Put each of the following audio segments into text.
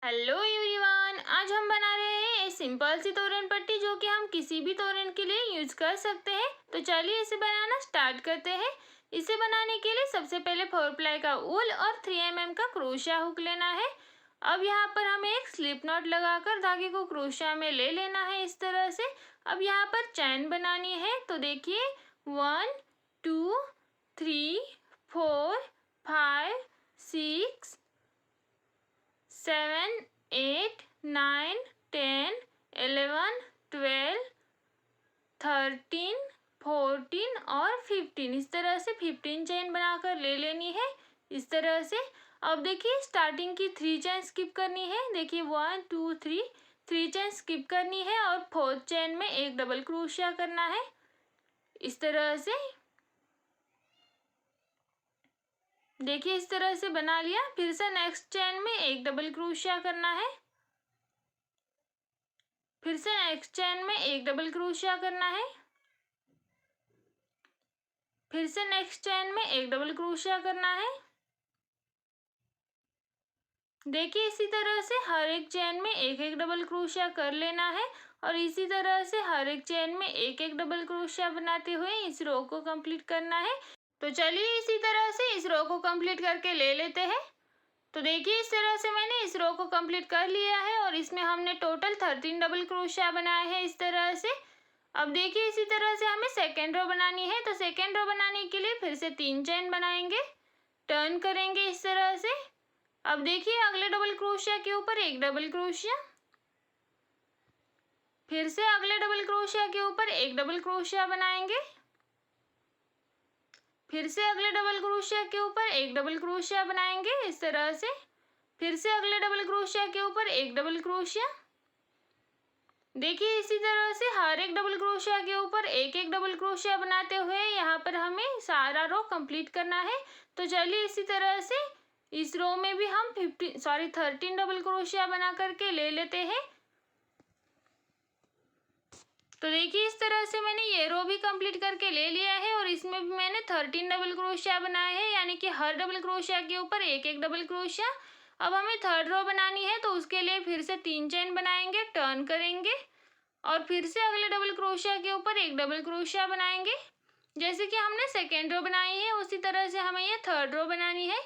Hello everyone, आज हम बना रहे हैं एक सिंपल सी तोरण पट्टी जो कि हम किसी भी तोरण के लिए यूज कर सकते हैं। तो चलिए इसे बनाना स्टार्ट करते हैं। इसे बनाने के लिए सबसे पहले 4 प्लाई का वूल और 3 mm का क्रोशिया हुक लेना है। अब यहाँ पर हमें एक स्लिप नॉट लगाकर धागे को क्रोशिया में ले लेना है इस तरह से। अब यहाँ पर चैन बनानी है, तो देखिए 1 2 3 4 5 6 7 8 9 10 11 12 13 14 और 15, इस तरह से 15 चेन बनाकर ले लेनी है इस तरह से। अब देखिए स्टार्टिंग की 3 चेन स्किप करनी है। देखिए 1 2 3 चेन स्किप करनी है और 4th चेन में एक डबल क्रोशिया करना है इस तरह से। देखिए इस तरह से बना लिया। फिर से नेक्स्ट चेन में एक डबल क्रोशिया करना है। फिर से नेक्स्ट चेन में एक डबल क्रोशिया करना है। फिर से नेक्स्ट चेन में एक डबल क्रोशिया करना है। देखिए इसी तरह से हर एक चेन में एक एक डबल क्रोशिया कर लेना है और इसी तरह से हर एक चेन में एक एक डबल क्रोशिया बनाते हुए इस रो को कंप्लीट करना है। तो चलिए इसी तरह से इस रो को कंप्लीट करके ले लेते हैं। तो देखिए इस तरह से मैंने इस रो को कंप्लीट कर लिया है और इसमें हमने टोटल 13 डबल क्रोशिया बनाए हैं इस तरह से। अब देखिए इसी तरह से हमें सेकेंड रो बनानी है। तो सेकेंड रो बनाने के लिए फिर से 3 चेन बनाएंगे, टर्न करेंगे इस तरह से। अब देखिए अगले डबल क्रोशिया के ऊपर एक डबल क्रोशिया, फिर से अगले डबल क्रोशिया के ऊपर एक डबल क्रोशिया बनाएंगे, फिर से अगले डबल क्रोशिया के ऊपर एक डबल क्रोशिया बनाएंगे इस तरह से। फिर से अगले डबल क्रोशिया के ऊपर एक डबल क्रोशिया। देखिए इसी तरह से हर एक डबल क्रोशिया के ऊपर एक एक डबल क्रोशिया बनाते हुए यहाँ पर हमें सारा रो कंप्लीट करना है। तो चलिए इसी तरह से इस रो में भी हम 13 डबल क्रोशिया बना करके ले लेते हैं। तो देखिए इस तरह से मैंने ये रो भी कंप्लीट करके ले लिया है और इसमें भी मैंने 13 डबल क्रोशिया बनाए हैं, यानी कि हर डबल क्रोशिया के ऊपर एक एक डबल क्रोशिया। अब हमें थर्ड रो बनानी है, तो उसके लिए फिर से 3 चेन बनाएंगे, टर्न करेंगे और फिर से अगले डबल क्रोशिया के ऊपर एक डबल क्रोशिया बनाएंगे। जैसे कि हमने सेकेंड रो बनाई है उसी तरह से हमें ये थर्ड रो बनानी है।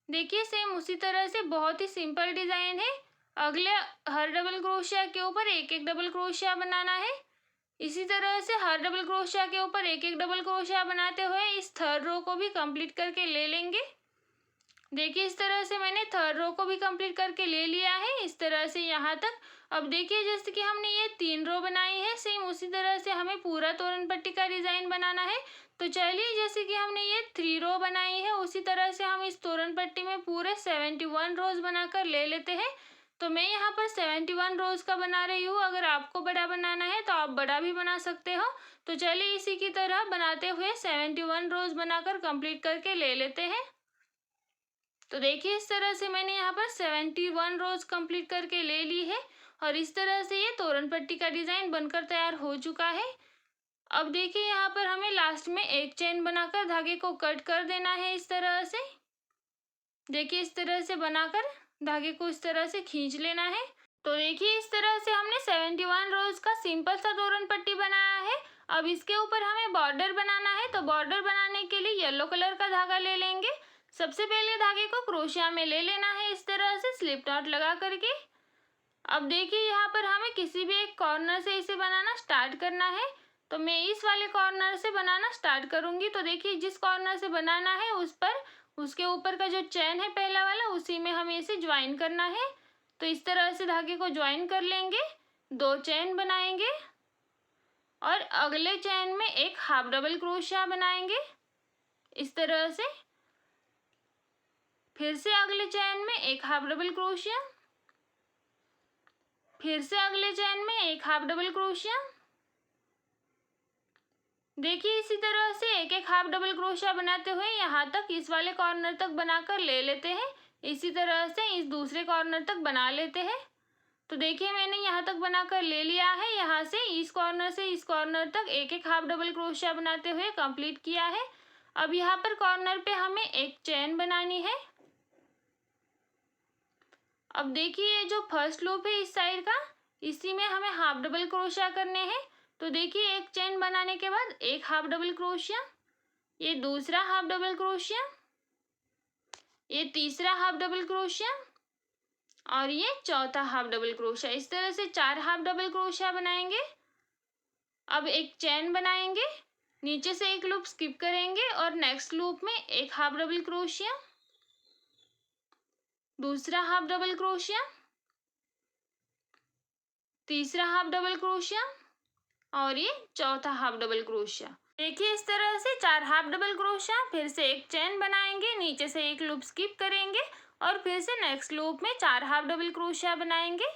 देखिए सेम उसी तरह से बहुत ही सिंपल डिजाइन है। अगले हर डबल क्रोशिया के ऊपर एक एक डबल क्रोशिया बनाना है। इसी तरह से हर डबल क्रोशिया के ऊपर एक एक डबल क्रोशिया बनाते हुए इस थर्ड रो को भी कंप्लीट करके ले लेंगे। देखिए इस तरह से मैंने थर्ड रो को भी कंप्लीट करके ले लिया है इस तरह से यहाँ तक। अब देखिए जैसे कि हमने ये 3 रो बनाई है, सेम उसी तरह से हमें पूरा तोरण पट्टी का डिजाइन बनाना है। तो चलिए जैसे कि हमने ये 3 रो बनाई है उसी तरह से हम इस तोरण पट्टी में पूरे 71 रोज बनाकर ले लेते हैं। तो मैं यहाँ पर 71 रोज का बना रही हूँ। अगर आपको बड़ा बनाना है तो आप बड़ा भी बना सकते हो। तो चलिए इसी की तरह बनाते हुए 71 रोज बनाकर कंप्लीट करके ले लेते हैं। तो देखिए इस तरह से मैंने यहाँ पर 71 रोज कंप्लीट करके ले ली है और इस तरह से ये तोरण पट्टी का डिजाइन बनकर तैयार हो चुका है। अब देखिए यहाँ पर हमें लास्ट में एक चेन बनाकर धागे को कट कर देना है इस तरह से। देखिए इस तरह से बनाकर धागे को इस तरह से खींच लेना है। तो देखिए इस तरह से हमने 71 रोज का सिंपल सा तोरण पट्टी बनाया है। अब इसके ऊपर हमें बॉर्डर बनाना है। तो बॉर्डर बनाने के लिए येलो कलर का धागा ले लेंगे। सबसे पहले धागे को क्रोशिया में ले लेना है इस तरह से स्लिप नॉट लगा करके। अब देखिए यहाँ पर हमें किसी भी एक कॉर्नर से इसे बनाना स्टार्ट करना है। तो मैं इस वाले कॉर्नर से बनाना स्टार्ट करूंगी। तो देखिए जिस कॉर्नर से बनाना है उस पर उसके ऊपर का जो चैन है पहला वाला, उसी में हमें इसे ज्वाइन करना है। तो इस तरह से धागे को ज्वाइन कर लेंगे, 2 चैन बनाएंगे और अगले चैन में एक हाफ डबल क्रोशिया बनाएंगे इस तरह से। फिर से अगले चैन में एक हाफ डबल क्रोशिया, फिर से अगले चैन में एक हाफ डबल क्रोशिया। देखिए इसी तरह से एक एक हाफ डबल क्रोशिया बनाते हुए यहाँ तक इस वाले कॉर्नर तक बनाकर ले लेते हैं। इसी तरह से इस दूसरे कॉर्नर तक बना लेते हैं। तो देखिए मैंने यहाँ तक बनाकर ले लिया है। यहाँ से इस कॉर्नर तक एक एक हाफ डबल क्रोशिया बनाते हुए कंप्लीट किया है। अब यहाँ पर कॉर्नर पे हमें एक चेन बनानी है। अब देखिए ये जो फर्स्ट लूप है इस साइड का, इसी में हमें हाफ डबल क्रोशिया करने हैं। तो देखिए एक चेन बनाने के बाद एक हाफ डबल क्रोशिया, ये दूसरा हाफ डबल क्रोशिया, ये तीसरा हाफ डबल क्रोशिया और ये चौथा हाफ डबल क्रोशिया। इस तरह से 4 हाफ डबल क्रोशिया बनाएंगे। अब एक चेन बनाएंगे, नीचे से एक लूप स्किप करेंगे और नेक्स्ट लूप में एक हाफ डबल क्रोशिया, दूसरा हाफ डबल क्रोशिया, तीसरा हाफ डबल क्रोशिया और ये चौथा हाफ डबल क्रोशिया। देखिए इस तरह से 4 हाफ डबल क्रोशिया, फिर से एक चेन बनाएंगे, नीचे से एक लूप स्किप करेंगे और फिर से नेक्स्ट लूप में 4 हाफ डबल क्रोशिया बनाएंगे।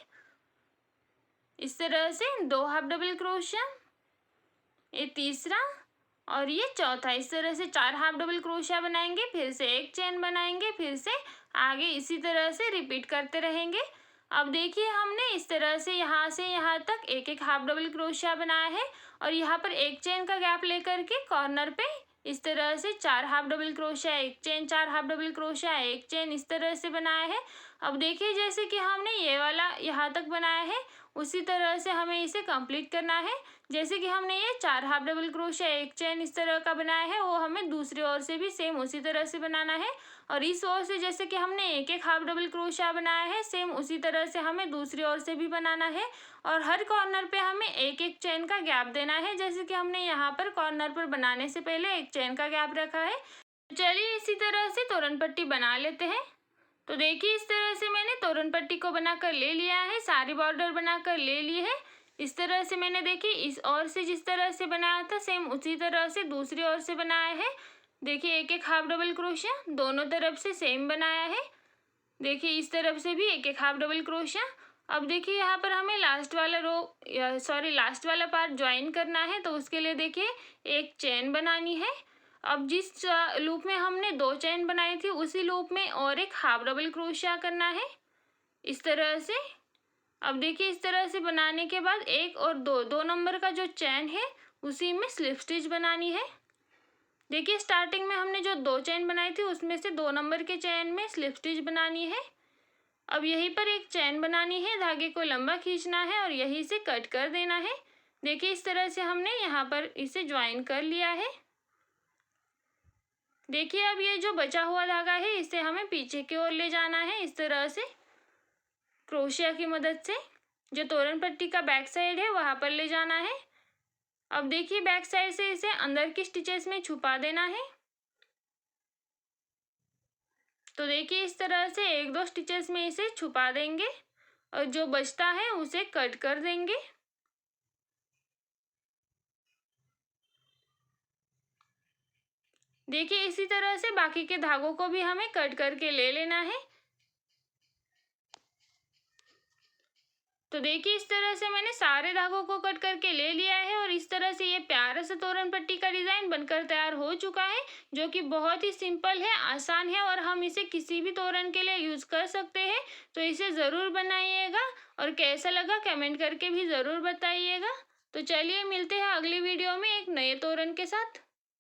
इस तरह से 2 हाफ डबल क्रोशिया, ये तीसरा और ये चौथा। इस तरह से 4 हाफ डबल क्रोशिया बनाएंगे, फिर से एक चेन बनाएंगे, फिर से आगे इसी तरह से रिपीट करते रहेंगे। अब देखिए हमने इस तरह से यहाँ तक एक एक हाफ डबल क्रोशिया बनाया है और यहाँ पर एक चेन का गैप लेकर के कॉर्नर पे इस तरह से 4 हाफ डबल क्रोशिया, एक चेन, 4 हाफ डबल क्रोशिया, एक चेन, इस तरह से बनाया है। अब देखिए जैसे कि हमने ये वाला यहाँ तक बनाया है, उसी तरह से हमें इसे कंप्लीट करना है। जैसे कि हमने ये 4 हाफ डबल क्रोशिया, एक चेन इस तरह का बनाया है, वो हमें दूसरी ओर से भी सेम उसी तरह से बनाना है। और इस ओर से जैसे कि हमने एक एक हाफ डबल क्रोशिया बनाया है, सेम उसी तरह से हमें दूसरी ओर से भी बनाना है। और हर कॉर्नर पे हमें एक एक चेन का गैप देना है, जैसे कि हमने यहाँ पर कॉर्नर पर बनाने से पहले एक चेन का गैप रखा है। चलिए इसी तरह से तोरण पट्टी बना लेते हैं। तो देखिए इस तरह से मैंने तोरण पट्टी को बनाकर ले लिया है, सारी बॉर्डर बनाकर ले ली है। इस तरह से मैंने देखिए इस ओर से जिस तरह से बनाया था, सेम उसी तरह से दूसरी ओर से बनाया है। देखिए एक एक हाफ डबल क्रोशिया, दोनों तरफ से सेम बनाया है। देखिए इस तरफ से भी एक एक हाफ डबल क्रोशिया। अब देखिए यहाँ पर हमें लास्ट वाला पार्ट ज्वाइन करना है, तो उसके लिए देखिए एक चेन बनानी है। अब जिस लूप में हमने 2 चेन बनाई थी, उसी लूप में और एक हाफ डबल क्रोशिया करना है इस तरह से। अब देखिए इस तरह से बनाने के बाद 1 और 2 नंबर का जो चेन है, उसी में स्लिप स्टिच बनानी है। देखिए स्टार्टिंग में हमने जो 2 चेन बनाई थी, उसमें से 2 नंबर के चेन में स्लिप स्टिच बनानी है। अब यहीं पर एक चेन बनानी है, धागे को लंबा खींचना है और यहीं से कट कर देना है। देखिए इस तरह से हमने यहाँ पर इसे ज्वाइन कर लिया है। देखिए अब ये जो बचा हुआ धागा है, इसे हमें पीछे की ओर ले जाना है इस तरह से क्रोशिया की मदद से। जो तोरण पट्टी का बैक साइड है वहाँ पर ले जाना है। अब देखिए बैक साइड से इसे अंदर की स्टिचेस में छुपा देना है। तो देखिए इस तरह से 1-2 स्टिचेस में इसे छुपा देंगे और जो बचता है उसे कट कर देंगे। देखिए इसी तरह से बाकी के धागों को भी हमें कट करके ले लेना है। तो देखिए इस तरह से मैंने सारे धागों को कट करके ले लिया है और इस तरह से ये प्यारा सा तोरण पट्टी का डिज़ाइन बनकर तैयार हो चुका है, जो कि बहुत ही सिंपल है, आसान है और हम इसे किसी भी तोरण के लिए यूज़ कर सकते हैं। तो इसे ज़रूर बनाइएगा और कैसा लगा कमेंट करके भी ज़रूर बताइएगा। तो चलिए मिलते हैं अगली वीडियो में एक नए तोरण के साथ।